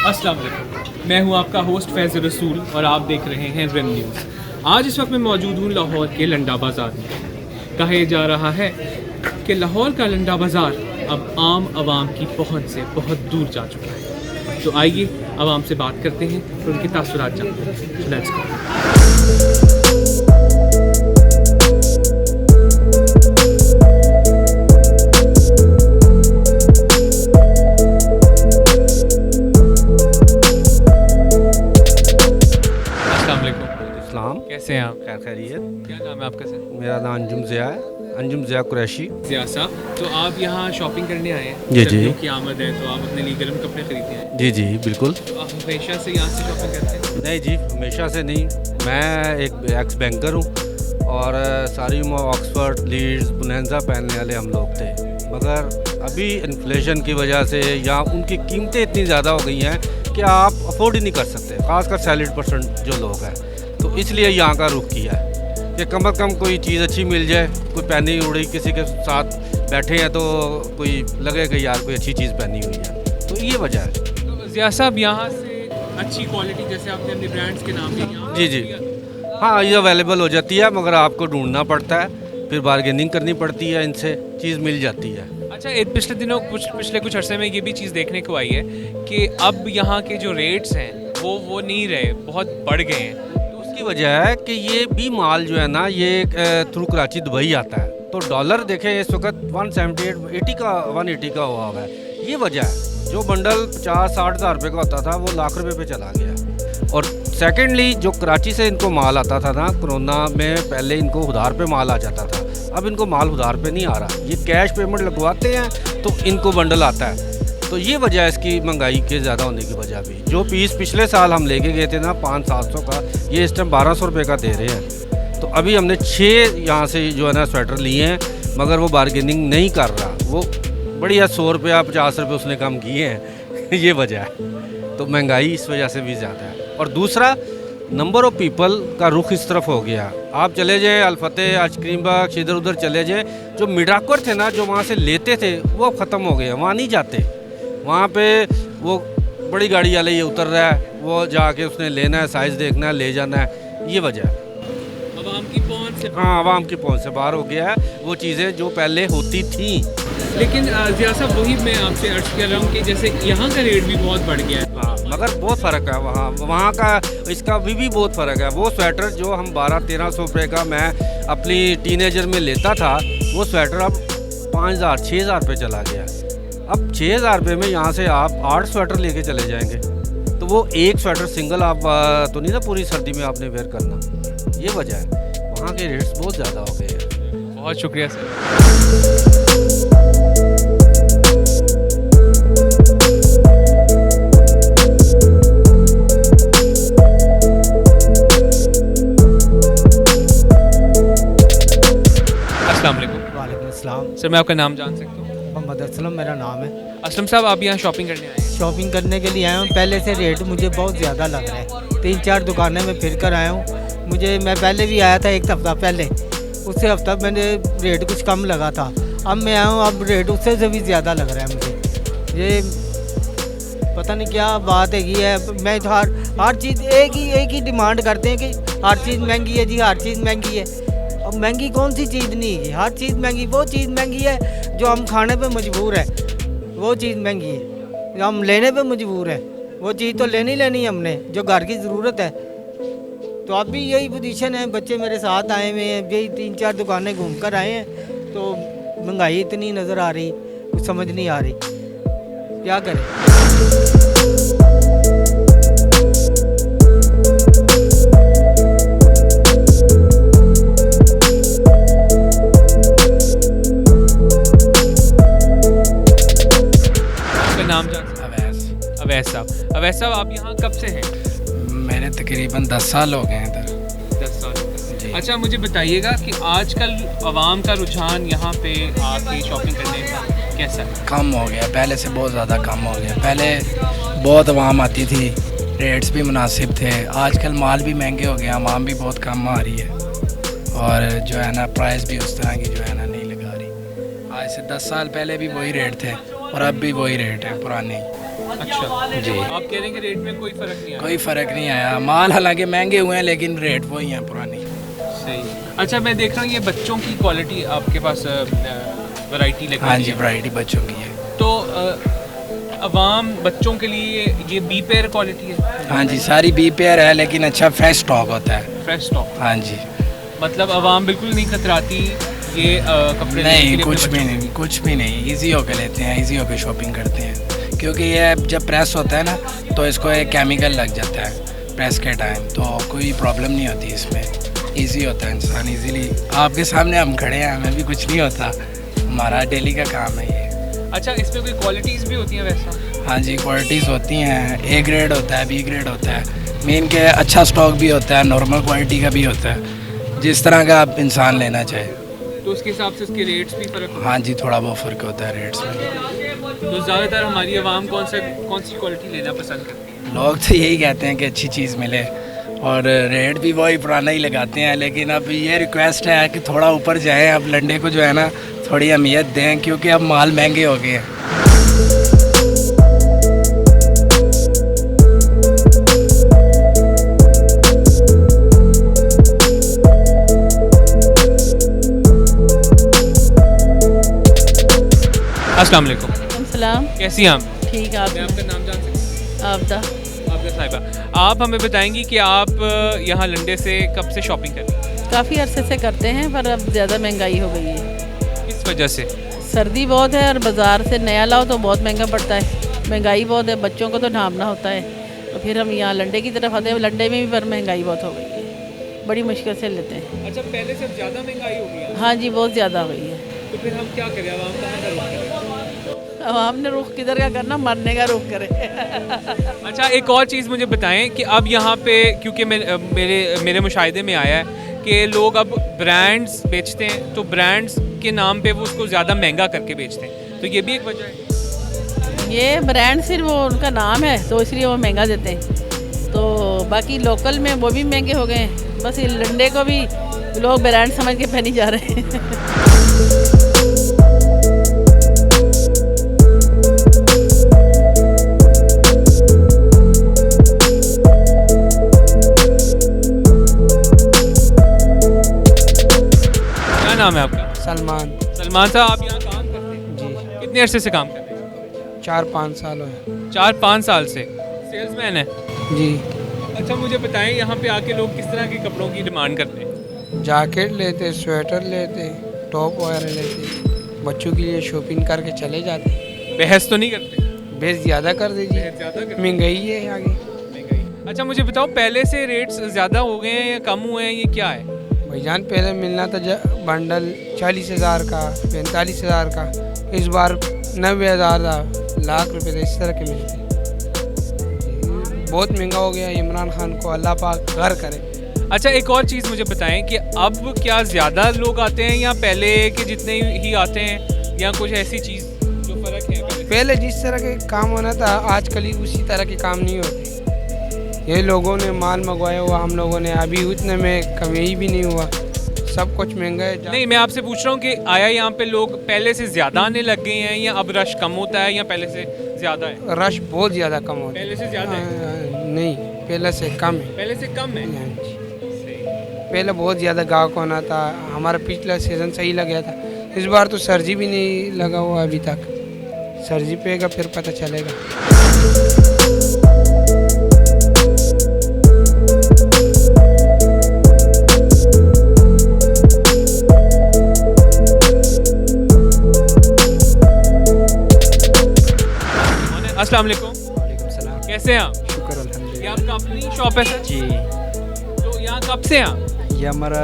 अस्सलाम वालेकुम, मैं हूं आपका होस्ट फैज़ल रसूल और आप देख रहे हैं रिम न्यूज़। आज इस वक्त मैं मौजूद हूं लाहौर के लंडा बाज़ार में। कहा जा रहा है कि लाहौर का लंडा बाज़ार अब आम आवाम की पहुंच से बहुत दूर जा चुका है। तो आइए आवाम से बात करते हैं और उनके तासुरात जानते हैं। Let's go. कैसे हैं आप? खैर खैरियत। क्या नाम है आपका सर? मेरा नाम अंजुम ज़िया है, अंजुम ज़िया कुरैशी। ज़िया साहब, तो आप यहाँ शॉपिंग करने आए हैं? जी जी। सर्दियों की आमद है तो आप अपने लिए गर्म कपड़े खरीदने आए हैं? जी जी बिल्कुल। तो आप हमेशा से यहाँ से शॉपिंग करते हैं? नहीं जी, हमेशा से नहीं। मैं एक एक्स बैंकर हूँ और सारी उम्र ऑक्सफर्ड, लीड्स, बोनेंजा पहनने वाले हम लोग थे, मगर अभी इन्फ्लेशन की वजह से यहाँ उनकी कीमतें इतनी ज़्यादा हो गई हैं कि आप अफोर्ड ही नहीं कर सकते, ख़ासकर सैलरीड पर्सन जो लोग हैं। तो इसलिए यहाँ का रुख किया है कि कम अज़ कम कोई चीज़ अच्छी मिल जाए। कोई पहनी उड़ी किसी के साथ बैठे हैं तो कोई लगे कि यार कोई अच्छी चीज़ पहनी हुई है, तो ये वजह है। तो ज़िया साहब, यहाँ से अच्छी क्वालिटी, जैसे आपने अपने ब्रांड्स के नाम लिए, यहाँ जी जी, हाँ ये अवेलेबल हो जाती है, मगर आपको ढूंढना पड़ता है, फिर बार्गेनिंग करनी पड़ती है, इनसे चीज़ मिल जाती है। अच्छा, पिछले दिनों पिछले कुछ अरसे में ये भी चीज़ देखने को आई है कि अब यहाँ के जो रेट्स हैं वो नहीं रहे, बहुत बढ़ गए हैं। की वजह है कि ये भी माल जो है ना, ये थ्रू कराची दुबई आता है, तो डॉलर देखें इस वक्त 178 का 180 का हुआ है। ये वजह है, जो बंडल 50-60 हज़ार रुपये का होता था वो लाख रुपए पे चला गया। और सेकेंडली जो कराची से इनको माल आता था ना, कोरोना में पहले इनको उधार पे माल आ जाता था, अब इनको माल उधार पे नहीं आ रहा, ये कैश पेमेंट लगवाते हैं तो इनको बंडल आता है। तो ये वजह है इसकी महंगाई के ज़्यादा होने की वजह भी। जो पीस पिछले साल हम लेके गए थे ना 500-700 का, ये इस टाइम 1200 रुपये का दे रहे हैं। तो अभी हमने 6 यहाँ से जो है ना स्वेटर लिए हैं, मगर वो बार्गेनिंग नहीं कर रहा, वो बढ़िया 100 रुपया 50 रुपये उसने कम किए हैं। ये वजह है, तो महंगाई इस वजह से भी ज़्यादा है। और दूसरा, नंबर ऑफ़ पीपल का रुख इस तरफ हो गया। आप चले जाएँ अलफतेह, आइसक्रीम बाग, इधर उधर चले जाएँ, जो मिडाकर थे ना, जो वहाँ से लेते थे, वो अब ख़त्म हो गए, वहाँ नहीं जाते। वहाँ पे वो बड़ी गाड़ी वाले ये उतर रहा है, वो जाके उसने लेना है, साइज़ देखना है, ले जाना है। ये वजह है, आवाम की पहुँच से, हाँ आवाम की पहुँच से बाहर हो गया है वो चीज़ें जो पहले होती थी। लेकिन ज़िया साहब, वही मैं आपसे अर्ज कर रहा हूँ कि जैसे यहाँ का रेट भी बहुत बढ़ गया है। हाँ, मगर बहुत फ़र्क है वहाँ का, इसका भी बहुत फ़र्क है। वो स्वेटर जो हम 1200-1300 रुपये का मैं अपनी टीनेजर में लेता था, वो स्वेटर अब 5000-6000 रुपये चला गया। अब 6000 रुपये में यहाँ से आप 8 स्वेटर लेके चले जाएंगे, तो वो एक स्वेटर सिंगल आप तो नहीं ना पूरी सर्दी में आपने वेयर करना। ये वजह है, वहाँ के रेट्स बहुत ज़्यादा हो गए हैं। बहुत शुक्रिया सर। अस्सलाम वालेकुम। वालेकुम अस्सलाम। सर, मैं आपका नाम जान सकता हूँ? मोहम्मद असलम मेरा नाम है। असलम साहब, आप यहाँ शॉपिंग करने आए हैं? शॉपिंग करने के लिए आया हूँ। पहले से रेट मुझे बहुत ज़्यादा लग रहा है। 3-4 दुकानें में फिर कर आया हूँ। मैं पहले भी आया था एक हफ़्ता पहले, उससे हफ्ता मैंने रेट कुछ कम लगा था। अब मैं आया हूँ, अब रेट उससे से भी ज़्यादा लग रहा है मुझे। ये पता नहीं क्या बात है। मैं तो हर चीज़ एक ही डिमांड करते हैं कि हर चीज़ महंगी है जी, हर चीज़ महंगी है। अब महंगी कौन सी चीज़ नहीं है? हर चीज़ महंगी, वो चीज़ महंगी है जो हम खाने पे मजबूर है, वो चीज़ महंगी है। जो हम लेने पे मजबूर है, वो चीज़ तो लेनी है हमने, जो घर की ज़रूरत है। तो अब भी यही पोजीशन है। बच्चे मेरे साथ आए हुए हैं, यही 3-4 दुकानें घूम कर आए हैं, तो महंगाई इतनी नज़र आ रही, कुछ समझ नहीं आ रही, क्या करें। नाम जान? अवैस साहब, आप यहाँ कब से हैं? मैंने तकरीबन 10 साल हो गए हैं इधर। 10 साल जी। अच्छा, मुझे बताइएगा कि आजकल आवाम का रुझान यहाँ पे आके शॉपिंग करने का कैसा है? कम हो गया, पहले से बहुत ज़्यादा कम हो गया। पहले बहुत आवाम आती थी, रेट्स भी मुनासिब थे। आजकल माल भी महंगे हो गए, आवाम भी बहुत कम आ रही है, और जो है ना प्राइस भी उस तरह की जो है ना नहीं लगा रही। आज से 10 साल पहले भी वही रेट थे और अब भी वही रेट है पुराने ही। अच्छा जी। आप कह रहे हैं कि रेट में कोई फ़र्क नहीं आया। कोई फ़र्क नहीं आया, माल हालांकि महंगे हुए हैं लेकिन रेट वही हैं पुरानी। सही। अच्छा मैं देख रहा हूँ ये बच्चों की क्वालिटी आपके पास वैरायटी लगी हाँ हुई जी, है। वैरायटी बच्चों की है। तो अवाम बच्चों के लिए ये बी पेयर क्वालिटी है। हाँ जी, सारी बी पेयर है लेकिन अच्छा फ्रेश स्टॉक होता है। Fresh stock. हाँ जी, मतलब अवाम बिल्कुल नहीं कतराती ये कपड़े लेने के नहीं लिए कुछ अपने भी बच्चों नहीं, कुछ भी नहीं, इजी होके लेते हैं, इजी होके शॉपिंग करते हैं, क्योंकि ये जब प्रेस होता है ना तो इसको एक केमिकल लग जाता है प्रेस के टाइम, तो कोई प्रॉब्लम नहीं होती इसमें, इजी होता है, इंसान इजीली आपके सामने हम खड़े हैं, हमें भी कुछ नहीं होता, हमारा डेली का काम है ये। को। अच्छा इसमें कोई क्वालिटीज़ भी होती हैं वैसा? हाँ जी, क्वालिटीज़ होती हैं, ए ग्रेड होता है, बी ग्रेड होता है, मेन के अच्छा स्टॉक भी होता है, नॉर्मल क्वालिटी का भी होता है, जिस तरह का आप इंसान लेना चाहे। तो उसके हिसाब से उसके रेट्स भी फ़र्क होता हाँ जी, थोड़ा बहुत फ़र्क होता है रेट्स में। है। तो ज़्यादातर हमारी आवाम कौन सी क्वालिटी लेना पसंद करती है? लोग तो यही कहते हैं कि अच्छी चीज़ मिले और रेट भी वही पुराना ही लगाते हैं, लेकिन अब ये रिक्वेस्ट है कि थोड़ा ऊपर जाएं, अब लंडे को जो है ना थोड़ी अहमियत दें, क्योंकि अब माल महंगे हो गए हैं। अस्सलाम वालेकुम। सलाम। कैसी हैं आप? ठीक आप मैं आपका नाम जान सकता आपदा हूँ? आपका साहिबा। आप हमें बताएंगी कि आप यहाँ लंडे से कब से शॉपिंग कर रही हैं? काफ़ी अरसे से करते हैं, पर अब ज़्यादा महंगाई हो गई है। किस वजह से? सर्दी बहुत है और बाज़ार से नया लाओ तो बहुत महंगा पड़ता है, महंगाई बहुत है, बच्चों को तो ढांपना होता है, तो फिर हम यहाँ लंडे की तरफ आते हैं, लंडे में भी पर महंगाई बहुत हो गई है, बड़ी मुश्किल से लेते हैं। अच्छा पहले से ज़्यादा महंगाई हो गई है? हाँ जी, बहुत ज़्यादा हो गई है। तो फिर हम क्या करें? आवाम कहाँ का रुख करें? अब हमने रुख किधर का करना, मरने का रुख करें। अच्छा एक और चीज़ मुझे बताएं कि अब यहाँ पे क्योंकि मेरे मुशाहिदे में आया है कि लोग अब ब्रांड्स बेचते हैं, तो ब्रांड्स के नाम पे वो उसको ज़्यादा महंगा करके बेचते हैं, तो ये भी एक वजह है। ये ब्रांड सिर्फ वो उनका नाम है तो इसलिए वो महंगा देते हैं, तो बाकी लोकल में वो भी महंगे हो गए हैं, बस ये लंडे को भी लोग ब्रांड समझ के पहनी जा रहे हैं। क्या नाम है आपका? सलमान सलमान साहब, आप यहाँ काम करते हैं? जी, कितने अरसे से काम कर रहे हैं? 4-5 साल हुए 4-5 साल से सेल्समैन है। जी। अच्छा मुझे बताएं यहाँ पे आके लोग किस तरह के कपड़ों की डिमांड करते हैं? जैकेट लेते, स्वेटर लेते, टॉप वगैरह लेते, बच्चों के लिए शॉपिंग करके चले जाते। बहस तो नहीं करते? बेस ज़्यादा कर दीजिए, बहस ज़्यादा करते महंगाई है आगे। हैं। अच्छा मुझे बताओ पहले से रेट्स ज़्यादा हो गए हैं या कम हुए हैं, ये क्या है? भाईजान पहले मिलना था बंडल 40,000 का, 45,000 का, इस बार 90,000 था, लाख रुपए थे, इस तरह के मिलते। बहुत महंगा हो गया, इमरान खान को अल्लाह पाक घर करे। अच्छा एक और चीज़ मुझे बताएं कि अब क्या ज़्यादा लोग आते हैं या पहले के जितने ही आते हैं, या कुछ ऐसी चीज़ जो फ़र्क है पहले? पहले जिस तरह के काम होना था आजकल ही उसी तरह के काम नहीं होते। ये लोगों ने माल मंगवाया हुआ, हम लोगों ने अभी उतने में कमी भी नहीं हुआ, सब कुछ महंगा है। नहीं मैं आपसे पूछ रहा हूँ कि आया यहाँ पे लोग पहले से ज़्यादा आने लग गए हैं या अब रश कम होता है या पहले से ज़्यादा है? रश बहुत ज़्यादा कम होता पहले से ज़्यादा है? है। नहीं, पहले से कम है। पहले से कम है? हाँ जी। सही। पहले बहुत ज़्यादा गाहक होना था, हमारा पिछला सीज़न सही लग गया था, इस बार तो सर्जी भी नहीं लगा हुआ अभी तक, सर्जी पेगा फिर पता चलेगा। अस्सलाम वालेकुम। सलाम। कैसे हैं आप? शुक्र ये अल्हम्दुलिल्लाह। आपका अपनी शॉप है सर? जी, तो यहाँ कब से हैं आप? ये हमारा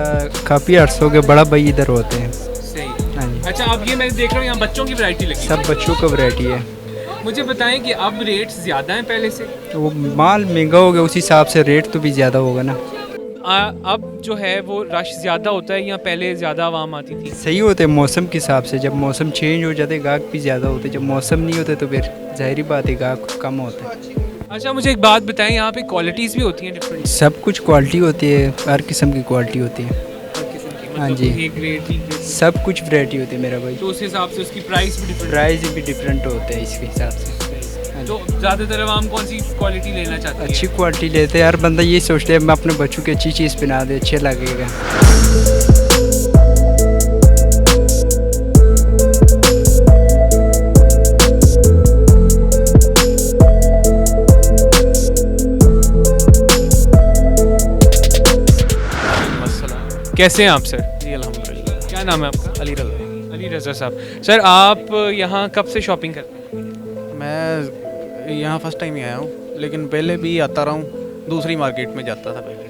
काफ़ी अर्सों के बड़ा भाई इधर होते हैं। सही। हाँ जी, अच्छा अब ये मैं देख रहा हूँ यहाँ बच्चों की वैरायटी लगी है। सब बच्चों का वैरायटी है। मुझे बताएं कि अब रेट्स ज़्यादा हैं पहले से? तो वो माल महंगा हो गया, उस हिसाब से रेट तो भी ज़्यादा होगा ना। अब जो है वो रश ज़्यादा होता है या पहले ज़्यादा आवाम आती थी? सही होते हैं मौसम के हिसाब से, जब मौसम चेंज हो जाते गाहक भी ज़्यादा होते, जब मौसम नहीं होते तो फिर ज़ाहिरी बात है गाहक कम होते हैं। अच्छा मुझे एक बात बताएं, यहाँ पे क्वालिटीज़ भी होती हैं डिफरेंट? सब कुछ क्वालिटी होती है, हर किस्म की क्वालिटी होती है। हाँ जी। ए ग्रेड, बी ग्रेड, सब कुछ वैरायटी होती है मेरा भाई। तो उस हिसाब से उसकी प्राइस भी डिफरेंट? प्राइस भी डिफरेंट होते हैं इसके हिसाब से। तो ज़्यादातर आवाम कौन सी क्वालिटी लेना चाहती है? अच्छी क्वालिटी लेते हैं, हर बंदा ये सोचते हैं मैं अपने बच्चों की अच्छी चीज़ बना दे, अच्छा लगेगा। कैसे हैं आप सर? जी अल्हम्दुलिल्लाह। क्या नाम है आपका? अली रज़ा। अली रज़ा साहब। सर आप यहाँ कब से शॉपिंग करते हैं? मैं यहाँ फर्स्ट टाइम ही आया हूँ, लेकिन पहले भी आता रहा हूँ, दूसरी मार्केट में जाता था पहले।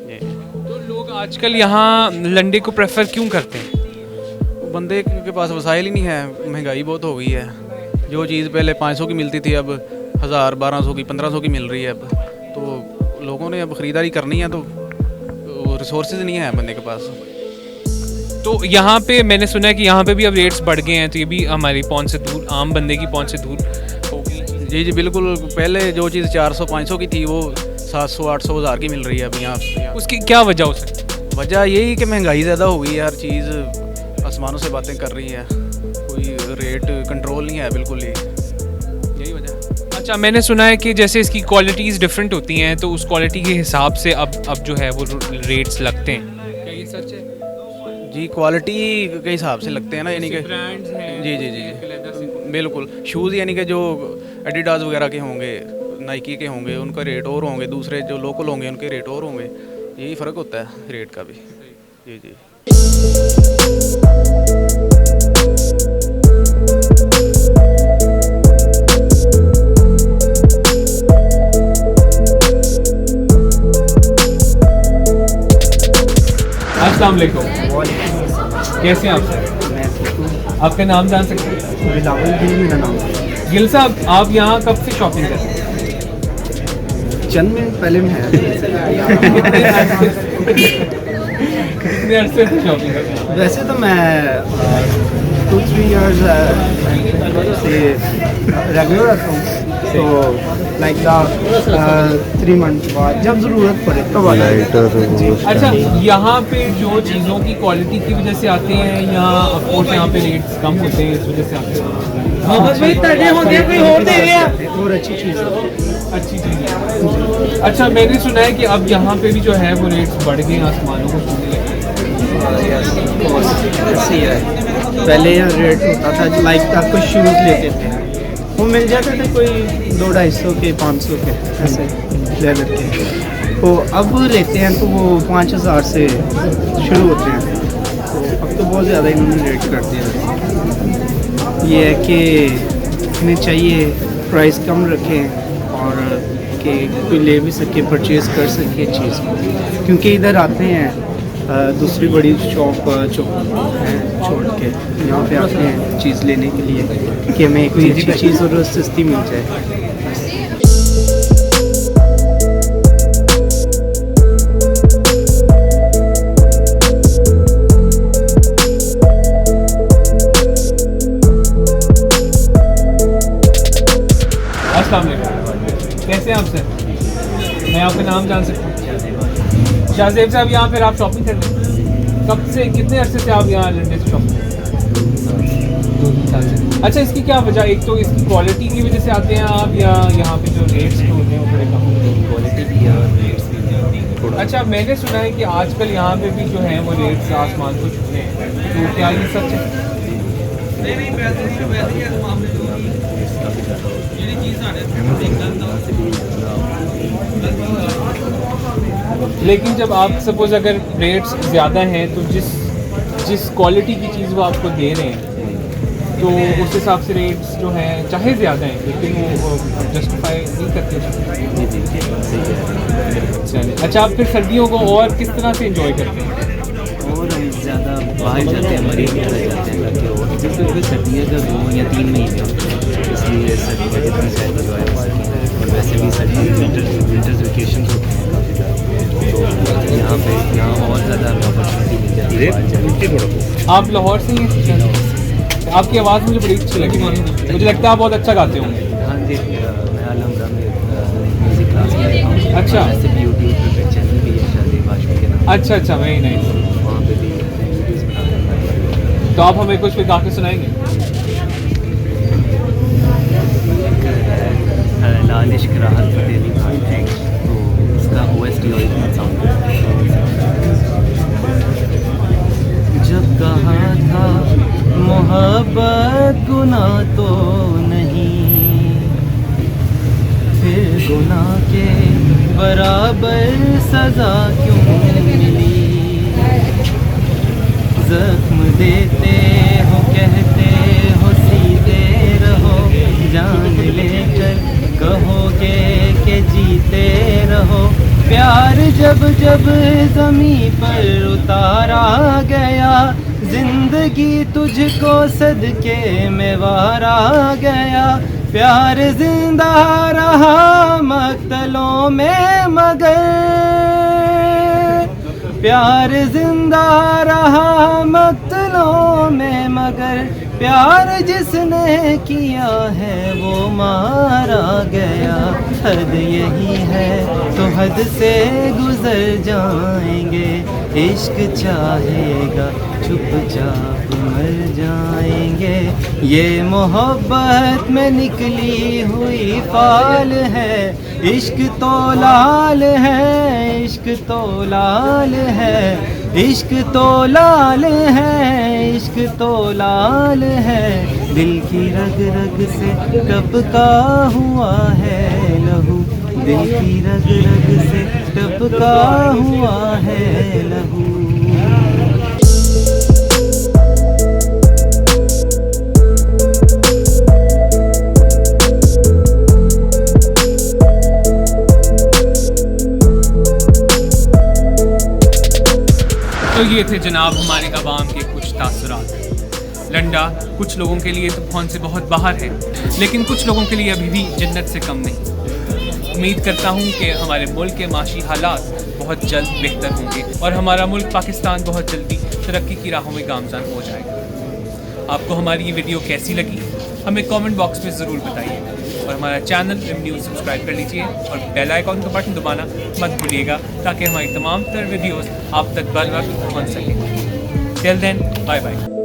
जी। तो लोग आजकल यहाँ लंडे को प्रेफर क्यों करते हैं? बंदे के पास वसाइल ही नहीं है, महंगाई बहुत हो गई है। जो चीज़ पहले 500 की मिलती थी अब 1000, 1200 की, 1500 की मिल रही है अब। तो लोगों ने अब ख़रीदारी करनी है तो रिसोर्सेज नहीं है बंदे के पास। तो यहाँ पे मैंने सुना है कि यहाँ पे भी अब रेट्स बढ़ गए हैं, तो ये भी हमारी पहुँच से दूर, आम बंदे की पहुँच से दूर होगी। जी जी बिल्कुल। पहले जो चीज़ 400-500 की थी वो 700-800 हज़ार की मिल रही है अब यहाँ। उसकी क्या वजह हो सकती है? वजह यही कि महंगाई ज़्यादा हो गई है, हर चीज़ आसमानों से बातें कर रही है, कोई रेट कंट्रोल नहीं है बिल्कुल ही, यही वजह है। अच्छा, मैंने सुना है कि जैसे इसकी क्वालिटीज़ डिफरेंट होती हैं, तो उस क्वालिटी के हिसाब से अब जो है वो रेट्स लगते हैं। क्या ये सच है? जी क्वालिटी के हिसाब से लगते हैं ना, यानी कि ब्रांड्स हैं। जी जी जी जी बिल्कुल। शूज़ यानी कि जो एडिडास वगैरह के होंगे, नाइकी के होंगे, उनका रेट और होंगे, दूसरे जो लोकल होंगे उनके रेट और होंगे, यही फ़र्क होता है रेट का भी। जी जी। अस्सलाम वालेकुम। कैसे हैं आप? आपका नाम जान सकते हैं? बिलावल गिल मेरा नाम है। गिल साहब, आप यहाँ कब से शॉपिंग करते हैं? चंद मिनट पहले मैं आया कितने अरसे से शॉपिंग करते हैं? वैसे तो मैं 2-3 इयर्स से रेगुलर आता हूँ, तो लाइक 3 मंथ बाद जब ज़रूरत पड़े तब आ जाए। अच्छा, यहाँ पे जो चीज़ों की क्वालिटी की वजह से आते हैं या ऑफकोर्स यहाँ पे रेट्स कम होते हैं इस वजह से आते हैं? और अच्छी चीज़ है। अच्छी चीज़ है। अच्छा, मैंने सुना है कि अब यहाँ पे भी जो है वो रेट्स बढ़ गए, आसमानों को छूने लगे। ऐसे ही है। पहले यहाँ रेट होता था लाइक आपको शूज़ लेते थे वो मिल जाते थे कोई 200-250 के, 500 के ऐसे लेदर के, तो अब लेते हैं तो वो 5000 से शुरू होते हैं। तो अब तो बहुत ज़्यादा इन्होंने रेट कर दिया। ये है कि हमें चाहिए प्राइस कम रखें और कि कोई ले भी सके, परचेज़ कर सके चीज़, क्योंकि इधर आते हैं दूसरी बड़ी शॉप छोड़ के यहाँ पे आते हैं चीज़ लेने के लिए कि हमें कोई अच्छी चीज़ और सस्ती मिल जाए। अस्सलाम वालेकुम। कैसे हैं आप सर? मैं आपका नाम जान सकता हूँ? शाहजेब साहब, यहाँ फिर आप शॉपिंग करते हैं? कब से, कितने अरसे से आप यहाँ लंदन से शॉपिंग करते हैं? 2-3 साल से। अच्छा, इसकी क्या वजह? एक तो इसकी क्वालिटी की वजह से आते हैं आप, या यहाँ पे जो रेट्स जो होते हैं वो थोड़े कम होते हैं? क्वालिटी की या रेट्स की? अच्छा, मैंने सुना है कि आजकल यहाँ पे भी जो है वो रेट्स आसमान को छूते हैं, तो क्या ये सच है? लेकिन जब आप सपोज़ अगर रेट्स ज़्यादा हैं तो जिस क्वालिटी की चीज़ वो आपको दे रहे हैं तो उस हिसाब से रेट्स जो हैं चाहे ज़्यादा हैं लेकिन वो जस्टिफाई नहीं करते। चलिए, अच्छा, आप फिर सर्दियों को और किस तरह से एंजॉय करते हैं? और ज़्यादा बाहर जाते हैं, मरीज वगैरह जाते हैं ताकि और जैसे सर्दियाँ का 2 या 3 महीने होते हैं, इसलिए सर्दी का जितना शायद एंजॉय हो सके। और वैसे भी सर्दी विंटर्स वेकेशन होते हैं काफ़ी ज़्यादा, तो यहाँ पे और ज़्यादा अपॉर्चुनिटी मिल जाती है। आप लाहौर से ही हैं? आपकी आवाज़ मुझे बड़ी अच्छी लगी, मुझे लगता है आप बहुत अच्छा गाते होंगे। हाँ जी, मैं अलहमरा में म्यूज़िक क्लास में रहता हूँ। अच्छा। वैसे भी यूट्यूब पर चैनल भी है शादी बाशमी के नाम। अच्छा अच्छा, वेरी नाइस। वहाँ पे भी वीडियोज़ बनाते। तो आप हमें कुछ फिर गा के सुनाएंगे? लाल इश्क राहत तेरी भाग है, तो उसका OST ओरिजिनल सॉन्ग है। जब कहा था मोहब्बत गुनाह तो नहीं, फिर गुनाह के बराबर सजा क्यों मिली। जख्म देते हो कहते हो सीते रहो, जान लेकर कहोगे कि जीते रहो। प्यार जब जब ज़मीं पर उतारा गया, जिंदगी तुझको सदके में वारा गया। प्यार जिंदा रहा मक्तलों में मगर, प्यार जिंदा रहा मक्तलों में मगर, प्यार जिसने किया है वो मारा गया। हद यही है तो हद से गुजर जाएंगे, इश्क चाहेगा चुपचाप मर जाएंगे। ये मोहब्बत में निकली हुई फाल है, इश्क तो लाल है, इश्क तो लाल है, इश्क तो लाल है, इश्क तो लाल है। दिल की रग रग से टपका हुआ है लहू, दिल की रग रग से टपका हुआ है लहू। तो ये थे जनाब हमारे अवाम के कुछ तासुरात। लंडा कुछ लोगों के लिए तो फोन से बहुत बाहर है, लेकिन कुछ लोगों के लिए अभी भी जन्नत से कम नहीं। उम्मीद करता हूँ कि हमारे मुल्क के माशी हालात बहुत जल्द बेहतर होंगे और हमारा मुल्क पाकिस्तान बहुत जल्दी तरक्की की राहों में गामज़न हो जाएगा। आपको हमारी ये वीडियो कैसी लगी हमें कमेंट बॉक्स में ज़रूर बताइए, और हमारा चैनल रिम न्यूज़ सब्सक्राइब कर लीजिए और बेल आइकॉन का बटन दबाना मत भूलिएगा, ताकि हमारी तमाम तर वीडियोस आप तक बर वक्त पहुँच सकें। Till then bye bye.